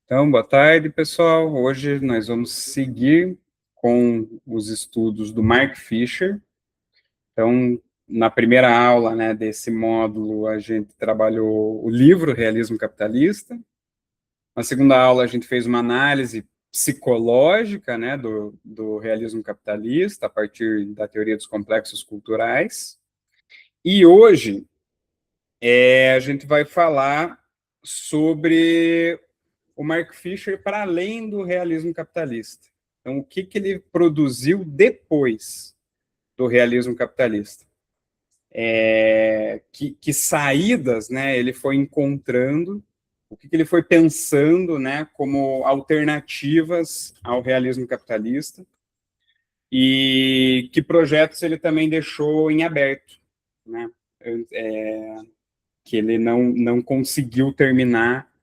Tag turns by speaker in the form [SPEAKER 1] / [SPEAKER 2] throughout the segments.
[SPEAKER 1] Então, boa tarde, pessoal. Hoje nós vamos seguir com os estudos do Mark Fisher. Então, na primeira aula, né, desse módulo, a gente trabalhou o livro Realismo Capitalista. Na segunda aula, a gente fez uma análise psicológica, né, do realismo capitalista, a partir da teoria dos complexos culturais. E hoje, a gente vai falar sobre o Mark Fisher para além do realismo capitalista. Então, o que ele produziu depois do realismo capitalista? Que saídas, né, ele foi encontrando, o que ele foi pensando, né, como alternativas ao realismo capitalista, e que projetos ele também deixou em aberto, né, que ele não conseguiu terminar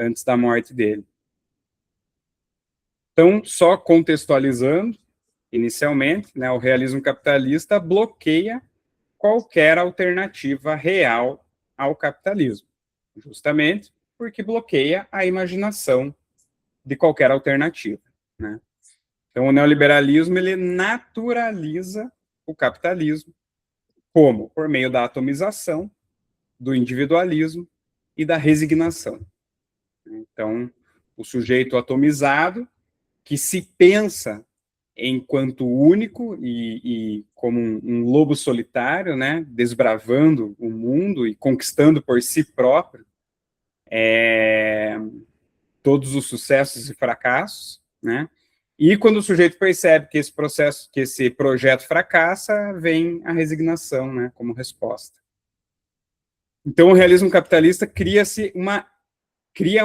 [SPEAKER 1] antes da morte dele. Então, só contextualizando, inicialmente, né, o realismo capitalista bloqueia qualquer alternativa real ao capitalismo, justamente porque bloqueia a imaginação de qualquer alternativa, né? Então, o neoliberalismo, ele naturaliza o capitalismo, como? Por meio da atomização, do individualismo e da resignação. Então, o sujeito atomizado, que se pensa enquanto único e como um lobo solitário, né, desbravando o mundo e conquistando por si próprio todos os sucessos e fracassos, né? E quando o sujeito percebe que esse projeto fracassa, vem a resignação, né, como resposta. Então, o realismo capitalista cria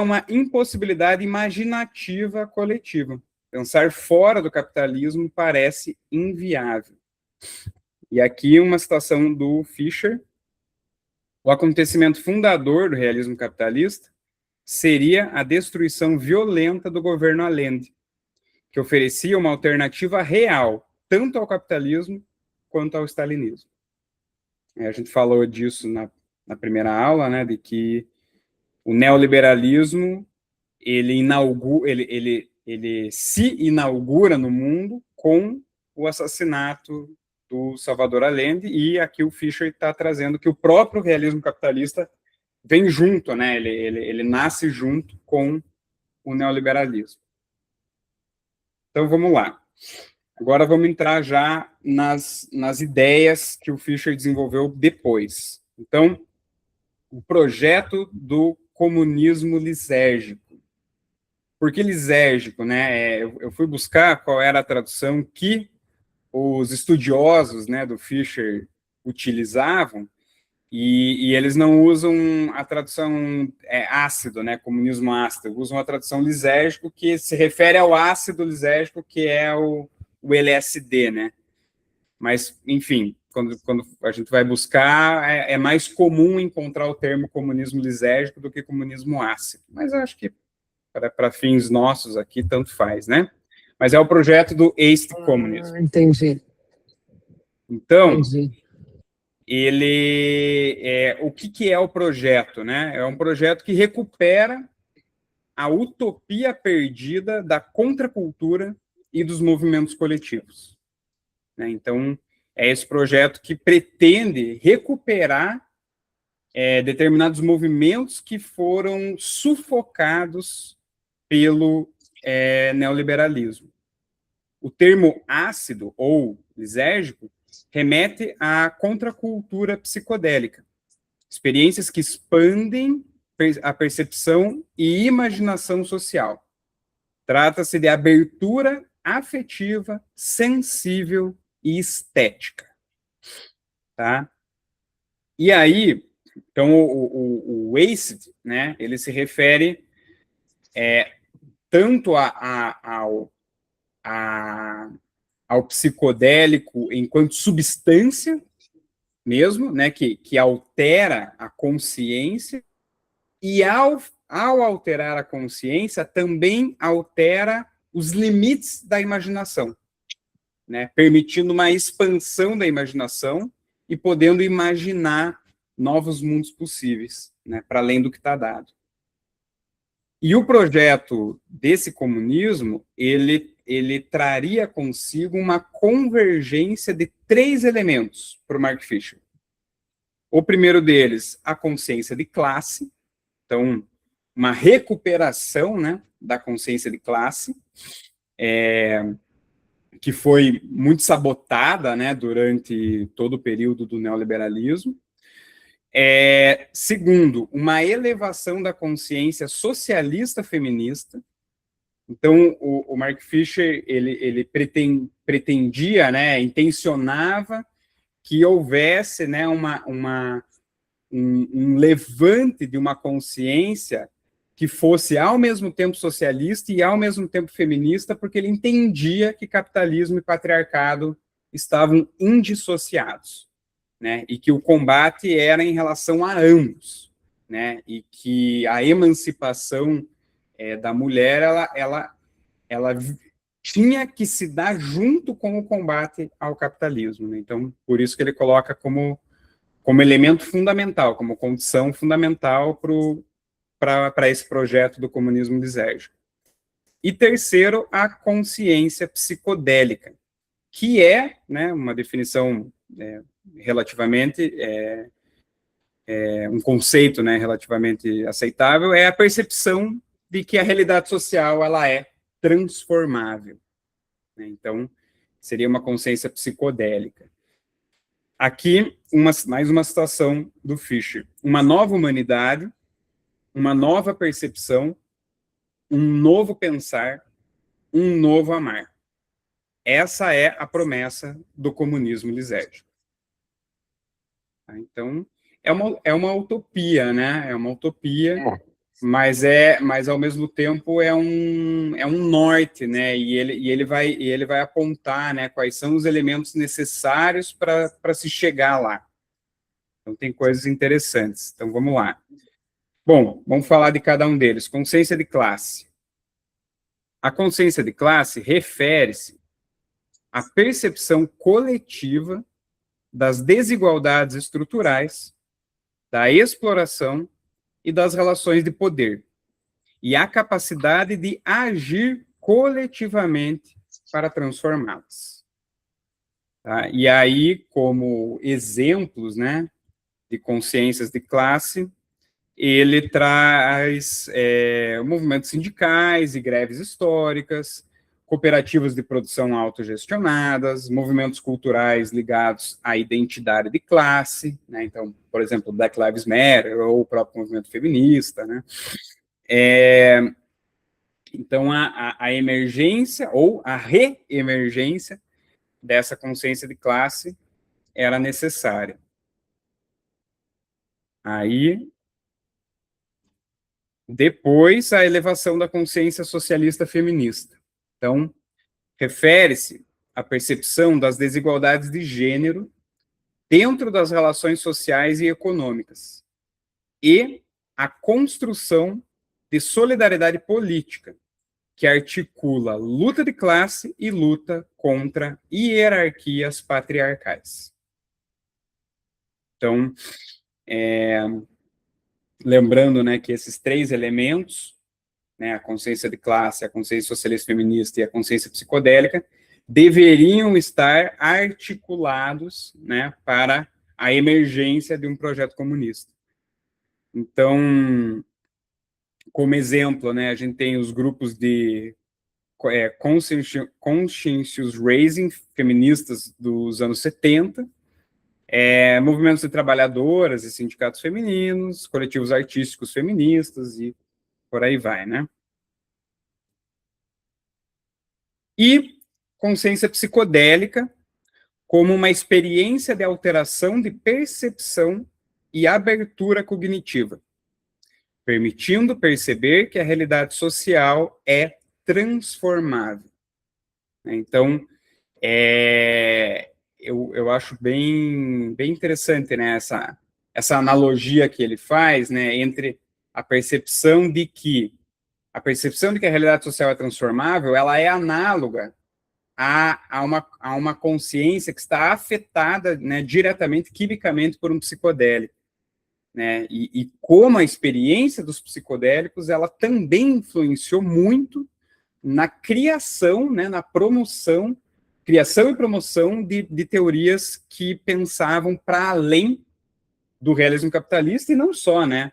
[SPEAKER 1] uma impossibilidade imaginativa coletiva. Pensar fora do capitalismo parece inviável. E aqui uma citação do Fisher: o acontecimento fundador do realismo capitalista seria a destruição violenta do governo Allende, que oferecia uma alternativa real, tanto ao capitalismo quanto ao stalinismo. A gente falou disso na primeira aula, né, de que o neoliberalismo ele se inaugura no mundo com o assassinato do Salvador Allende, e aqui o Fischer está trazendo que o próprio realismo capitalista vem junto, né? Ele nasce junto com o neoliberalismo. Então, vamos lá. Agora vamos entrar já nas ideias que o Fischer desenvolveu depois. Então, o projeto do comunismo lisérgico. Por que lisérgico, né? Eu fui buscar qual era a tradução que os estudiosos, né, do Fischer utilizavam, e eles não usam a tradução ácido, né, comunismo ácido, usam a tradução lisérgico, que se refere ao ácido lisérgico, que é o LSD, né? Mas, enfim, quando a gente vai buscar, é mais comum encontrar o termo comunismo lisérgico do que comunismo ácido. Mas eu acho que para fins nossos aqui, tanto faz, né? Mas é o projeto do East Communism.
[SPEAKER 2] Entendi.
[SPEAKER 1] Então, o que é o projeto, né? É um projeto que recupera a utopia perdida da contracultura e dos movimentos coletivos, né? Então, é esse projeto que pretende recuperar determinados movimentos que foram sufocados pelo neoliberalismo. O termo ácido ou lisérgico remete à contracultura psicodélica, experiências que expandem a percepção e imaginação social. Trata-se de abertura afetiva, sensível e estética. Tá? E aí, então, o acid, né, ele se refere tanto ao psicodélico enquanto substância mesmo, né, que altera a consciência, e ao alterar a consciência, também altera os limites da imaginação, né, permitindo uma expansão da imaginação e podendo imaginar novos mundos possíveis, né, para além do que está dado. E o projeto desse comunismo, ele traria consigo uma convergência de 3 elementos para o Mark Fisher. O primeiro deles, a consciência de classe, então, uma recuperação, né, da consciência de classe, que foi muito sabotada, né, durante todo o período do neoliberalismo. Segundo, uma elevação da consciência socialista feminista. Então, o Mark Fisher, ele pretendia, né, intencionava que houvesse, né, um levante de uma consciência que fosse ao mesmo tempo socialista e ao mesmo tempo feminista, porque ele entendia que capitalismo e patriarcado estavam indissociados, né, e que o combate era em relação a ambos, né, e que a emancipação da mulher, ela tinha que se dar junto com o combate ao capitalismo, né? Então, por isso que ele coloca como elemento fundamental, como condição fundamental para esse projeto do comunismo lisérgico. E terceiro, a consciência psicodélica, que é, né, uma definição relativamente, um conceito, né, relativamente aceitável, é a percepção de que a realidade social ela é transformável, né? Então, seria uma consciência psicodélica. Aqui, mais uma citação do Fischer. Uma nova humanidade, uma nova percepção, um novo pensar, um novo amar. Essa é a promessa do comunismo lisérgico. Então, é uma utopia, né? É uma utopia, mas ao mesmo tempo é um norte, né? E ele vai apontar, né, quais são os elementos necessários para se chegar lá. Então, tem coisas interessantes. Então, vamos lá. Bom, vamos falar de cada um deles. Consciência de classe. A consciência de classe refere-se à percepção coletiva das desigualdades estruturais, da exploração e das relações de poder, e à capacidade de agir coletivamente para transformá-las. Tá? E aí, como exemplos, né, de consciências de classe, ele traz movimentos sindicais e greves históricas, cooperativas de produção autogestionadas, movimentos culturais ligados à identidade de classe, né? Então, por exemplo, Black Lives Matter ou o próprio movimento feminista, né? Então, a emergência ou a reemergência dessa consciência de classe era necessária. Aí, depois, a elevação da consciência socialista feminista. Então, refere-se à percepção das desigualdades de gênero dentro das relações sociais e econômicas e à construção de solidariedade política, que articula luta de classe e luta contra hierarquias patriarcais. Então, lembrando, né, que esses 3 elementos, né, a consciência de classe, a consciência socialista feminista e a consciência psicodélica, deveriam estar articulados, né, para a emergência de um projeto comunista. Então, como exemplo, né, a gente tem os grupos de conscientious raising feministas dos anos 70, movimentos de trabalhadoras e sindicatos femininos, coletivos artísticos feministas e por aí vai, né? E consciência psicodélica como uma experiência de alteração de percepção e abertura cognitiva, permitindo perceber que a realidade social é transformável. Então, eu acho bem interessante, né, essa analogia que ele faz, né, entre a percepção de que a realidade social é transformável, ela é análoga a uma consciência que está afetada, né, diretamente, quimicamente, por um psicodélico. né? E como a experiência dos psicodélicos, ela também influenciou muito na criação, né, na criação e promoção de teorias que pensavam para além do realismo capitalista, e não só, né,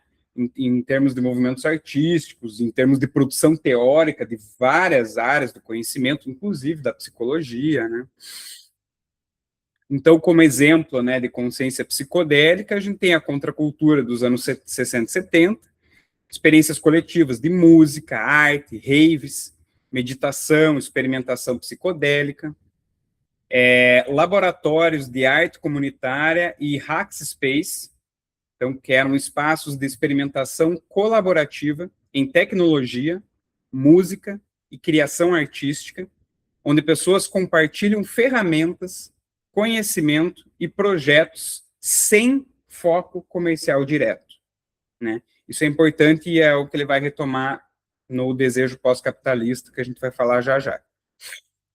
[SPEAKER 1] em termos de movimentos artísticos, em termos de produção teórica de várias áreas do conhecimento, inclusive da psicologia, né. Então, como exemplo, né, de consciência psicodélica, a gente tem a contracultura dos anos 60 e 70, experiências coletivas de música, arte, raves, meditação, experimentação psicodélica, laboratórios de arte comunitária e hackspace, então, que eram espaços de experimentação colaborativa em tecnologia, música e criação artística, onde pessoas compartilham ferramentas, conhecimento e projetos sem foco comercial direto, né? Isso é importante e é o que ele vai retomar no desejo pós-capitalista, que a gente vai falar já já.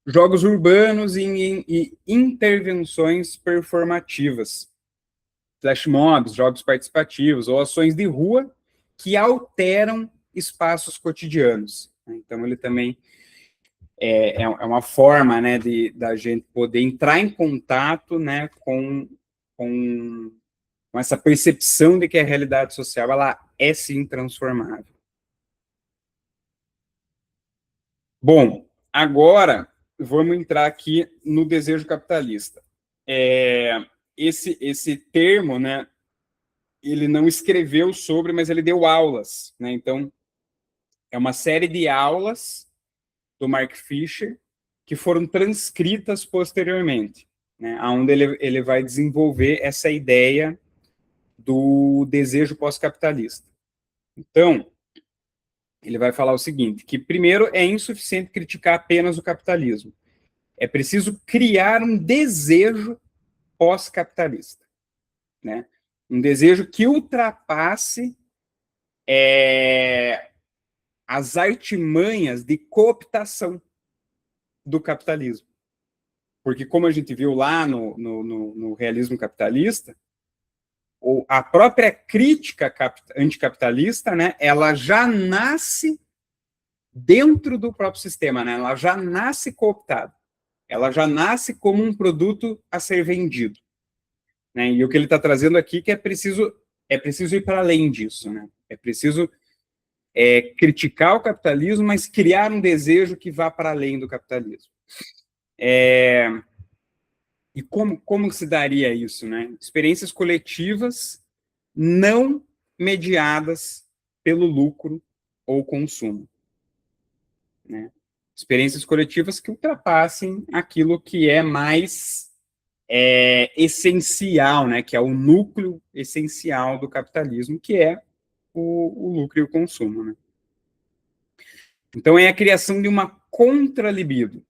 [SPEAKER 1] Jogos urbanos e intervenções performativas, flash mobs, jogos participativos ou ações de rua que alteram espaços cotidianos. Então, ele também é uma forma, né, da gente poder entrar em contato, né, com essa percepção de que a realidade social ela é sim transformável. Bom, agora vamos entrar aqui no desejo capitalista. Esse termo, né, ele não escreveu sobre, mas ele deu aulas, né? Então, é uma série de aulas do Mark Fisher que foram transcritas posteriormente, né? Onde ele vai desenvolver essa ideia do desejo pós-capitalista. Então, ele vai falar o seguinte, que primeiro é insuficiente criticar apenas o capitalismo. É preciso criar um desejo pós-capitalista, né? Um desejo que ultrapasse as artimanhas de cooptação do capitalismo. Porque, como a gente viu lá no realismo capitalista, a própria crítica anticapitalista, né, ela já nasce dentro do próprio sistema, né? Ela já nasce cooptada. Ela já nasce como um produto a ser vendido, né? E o que ele está trazendo aqui que é preciso ir para além disso, né? É preciso criticar o capitalismo, mas criar um desejo que vá para além do capitalismo. E como se daria isso, né? Experiências coletivas não mediadas pelo lucro ou consumo, né? Experiências coletivas que ultrapassem aquilo que é mais essencial, né? Que é o núcleo essencial do capitalismo, que é o lucro e o consumo, né? Então, é a criação de uma contralibido,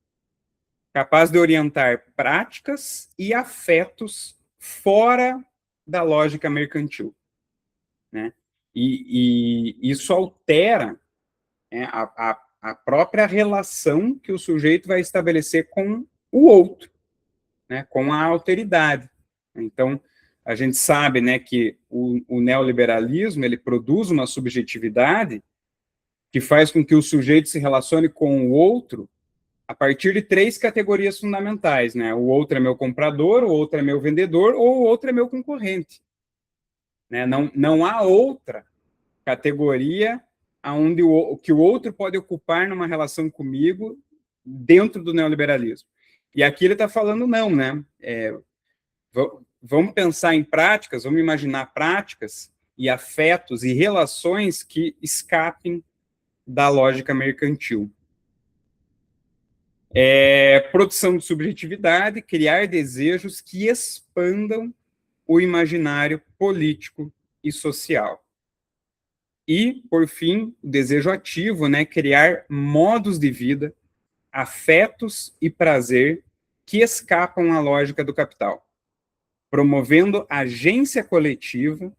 [SPEAKER 1] capaz de orientar práticas e afetos fora da lógica mercantil, né? E isso altera, né, a própria relação que o sujeito vai estabelecer com o outro, né, com a alteridade. Então, a gente sabe, né, que o neoliberalismo ele produz uma subjetividade que faz com que o sujeito se relacione com o outro a partir de 3 categorias fundamentais, né? O outro é meu comprador, o outro é meu vendedor, ou o outro é meu concorrente, né? Não há outra categoria onde que o outro pode ocupar numa relação comigo dentro do neoliberalismo. E aqui ele está falando não, né? Vamos pensar em práticas, vamos imaginar práticas e afetos e relações que escapem da lógica mercantil. Produção de subjetividade, criar desejos que expandam o imaginário político e social. E, por fim, o desejo ativo, né, criar modos de vida, afetos e prazer que escapam à lógica do capital, promovendo agência coletiva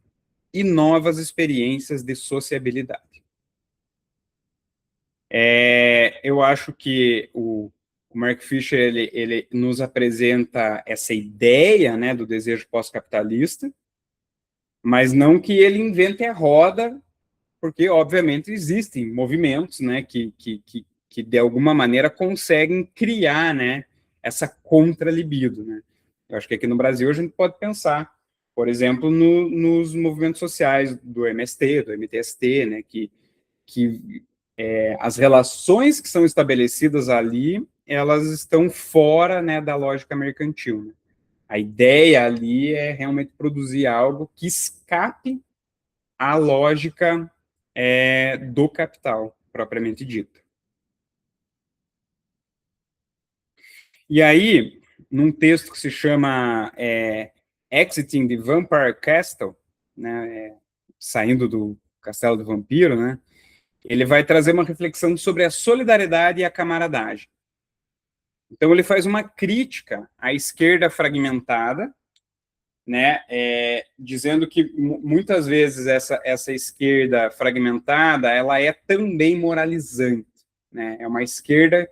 [SPEAKER 1] e novas experiências de sociabilidade. Eu acho que o Mark Fisher ele nos apresenta essa ideia, né, do desejo pós-capitalista, Mas não que ele invente a roda, porque, obviamente, existem movimentos, né, que de alguma maneira conseguem criar, né, essa contra-libido, né. Eu acho que aqui no Brasil a gente pode pensar, por exemplo, nos movimentos sociais do MST, do MTST, né, que as relações que são estabelecidas ali, elas estão fora, né, da lógica mercantil, né. A ideia ali é realmente produzir algo que escape à lógica do capital, propriamente dito. E aí, num texto que se chama Exiting the Vampire Castle, né, saindo do castelo do vampiro, né, ele vai trazer uma reflexão sobre a solidariedade e a camaradagem. Então, ele faz uma crítica à esquerda fragmentada, né, dizendo que muitas vezes essa esquerda fragmentada, ela é também moralizante, né, é uma esquerda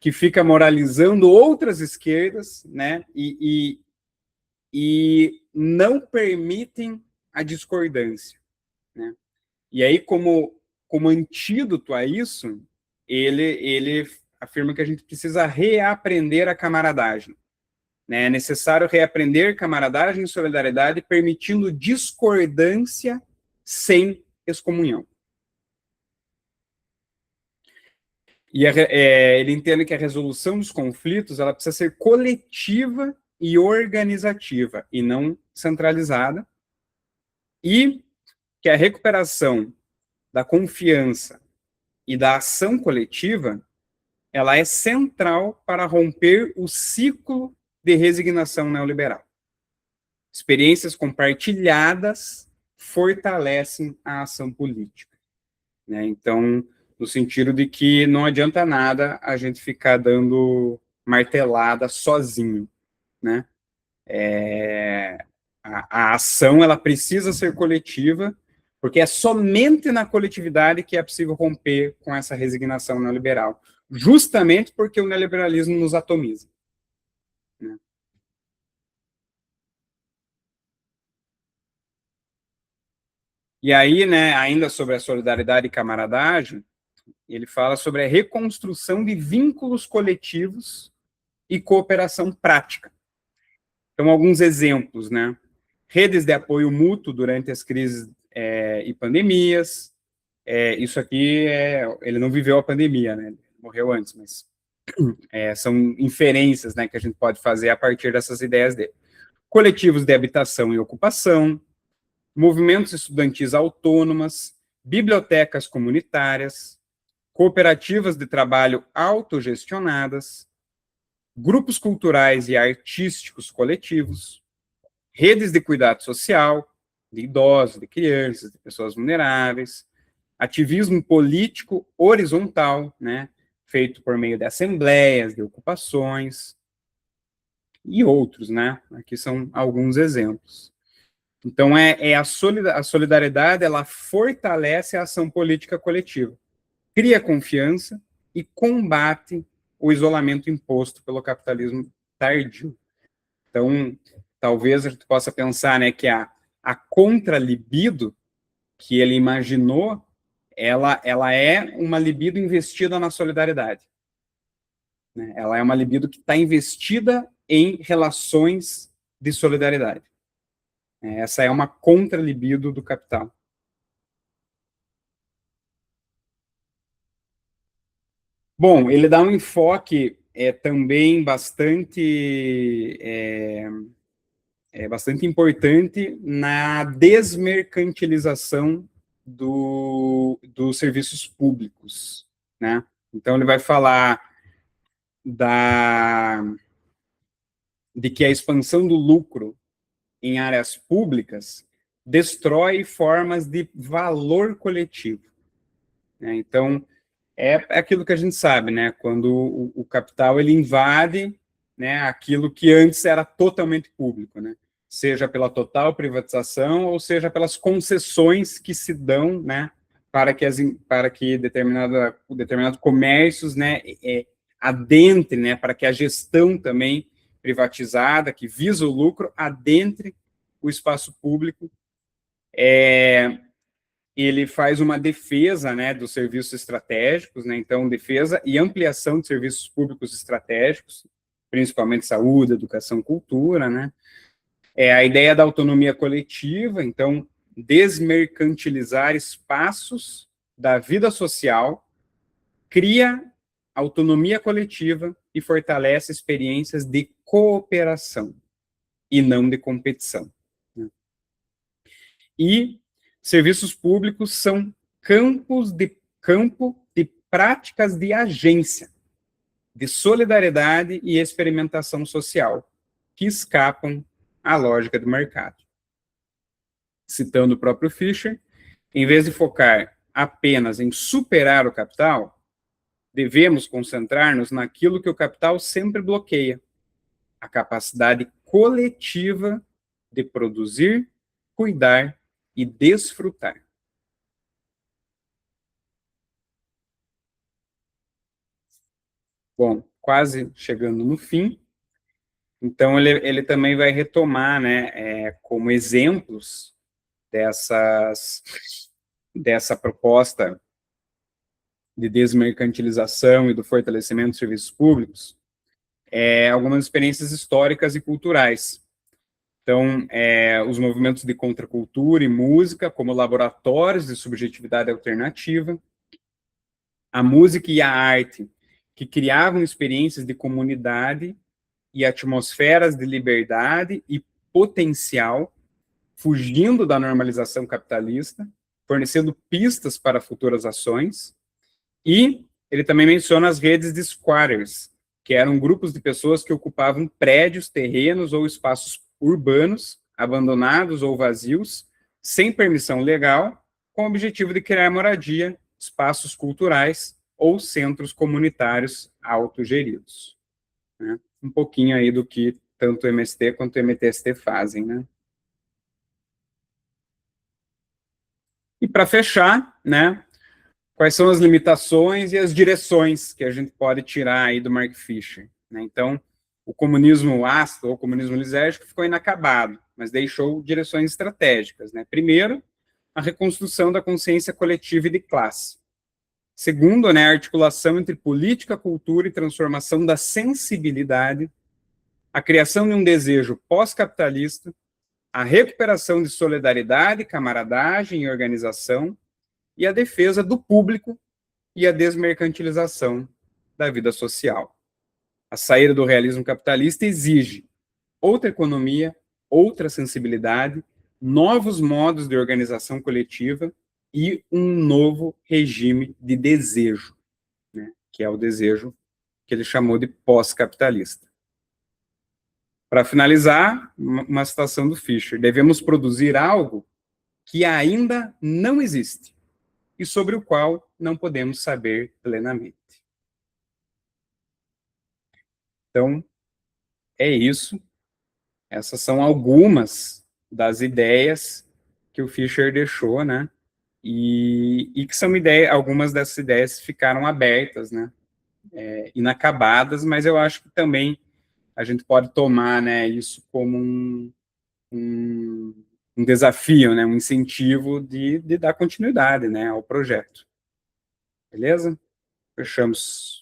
[SPEAKER 1] que fica moralizando outras esquerdas, né, e não permitem a discordância, né. E aí, como antídoto a isso, ele afirma que a gente precisa reaprender a camaradagem, né? É necessário reaprender camaradagem e solidariedade, permitindo discordância sem excomunhão. E ele entende que a resolução dos conflitos ela precisa ser coletiva e organizativa, e não centralizada, e que a recuperação da confiança e da ação coletiva ela é central para romper o ciclo de resignação neoliberal. Experiências compartilhadas fortalecem a ação política, né? Então, no sentido de que não adianta nada a gente ficar dando martelada sozinho, né? A ação ela precisa ser coletiva, porque é somente na coletividade que é possível romper com essa resignação neoliberal, justamente porque o neoliberalismo nos atomiza, né? E aí, né, ainda sobre a solidariedade e camaradagem, ele fala sobre a reconstrução de vínculos coletivos e cooperação prática. Então, alguns exemplos, né? Redes de apoio mútuo durante as crises e pandemias. Isso aqui, ele não viveu a pandemia, né? Ele morreu antes, mas são inferências, né, que a gente pode fazer a partir dessas ideias dele. Coletivos de habitação e ocupação, movimentos estudantis autônomas, bibliotecas comunitárias, cooperativas de trabalho autogestionadas, grupos culturais e artísticos coletivos, redes de cuidado social, de idosos, de crianças, de pessoas vulneráveis, ativismo político horizontal, né, feito por meio de assembleias, de ocupações, e outros, né? Aqui são alguns exemplos. Então, a solidariedade, ela fortalece a ação política coletiva, cria confiança e combate o isolamento imposto pelo capitalismo tardio. Então, talvez a gente possa pensar, né, que a contra-libido que ele imaginou, ela é uma libido investida na solidariedade, né? Ela é uma libido que está investida em relações de solidariedade. Essa é uma contra-libido do capital. Bom, ele dá um enfoque também bastante importante na desmercantilização dos serviços públicos, né? Então, ele vai falar de que a expansão do lucro em áreas públicas destrói formas de valor coletivo, né? Então, é aquilo que a gente sabe, né? Quando o capital ele invade, né, aquilo que antes era totalmente público, né? Seja pela total privatização ou seja pelas concessões que se dão, né, para que determinados comércios, né, adentre, né, para que a gestão também privatizada, que visa o lucro, adentre o espaço público Ele faz uma defesa, né, dos serviços estratégicos, né, então defesa e ampliação de serviços públicos estratégicos, principalmente saúde, educação, cultura, né, a ideia da autonomia coletiva, então desmercantilizar espaços da vida social, cria autonomia coletiva e fortalece experiências de cooperação e não de competição. E serviços públicos são campo de práticas de agência, de solidariedade e experimentação social, que escapam à lógica do mercado. Citando o próprio Fischer, em vez de focar apenas em superar o capital, devemos concentrar-nos naquilo que o capital sempre bloqueia, a capacidade coletiva de produzir, cuidar e desfrutar. Bom, quase chegando no fim, então ele também vai retomar, né, como exemplos dessa proposta de desmercantilização e do fortalecimento dos serviços públicos, algumas experiências históricas e culturais. Então, os movimentos de contracultura e música como laboratórios de subjetividade alternativa, a música e a arte que criavam experiências de comunidade e atmosferas de liberdade e potencial, fugindo da normalização capitalista, fornecendo pistas para futuras ações. E ele também menciona as redes de squatters, que eram grupos de pessoas que ocupavam prédios, terrenos ou espaços urbanos, abandonados ou vazios, sem permissão legal, com o objetivo de criar moradia, espaços culturais ou centros comunitários autogeridos. Né? Um pouquinho aí do que tanto o MST quanto o MTST fazem, né? E para fechar, né, quais são as limitações e as direções que a gente pode tirar aí do Mark Fisher, né? Então, o comunismo ácido ou comunismo lisérgico ficou inacabado, mas deixou direções estratégicas, né? Primeiro, a reconstrução da consciência coletiva e de classe. Segundo, né, a articulação entre política, cultura e transformação da sensibilidade, a criação de um desejo pós-capitalista, a recuperação de solidariedade, camaradagem e organização, e a defesa do público e a desmercantilização da vida social. A saída do realismo capitalista exige outra economia, outra sensibilidade, novos modos de organização coletiva e um novo regime de desejo, né, que é o desejo que ele chamou de pós-capitalista. Para finalizar, uma citação do Fischer: devemos produzir algo que ainda não existe e sobre o qual não podemos saber plenamente. Então, é isso. Essas são algumas das ideias que o Fischer deixou, né? E que são ideias, algumas dessas ideias ficaram abertas, né? Inacabadas, mas eu acho que também a gente pode tomar, né, isso como um desafio, né, um incentivo de dar continuidade, né, ao projeto. Beleza? Fechamos.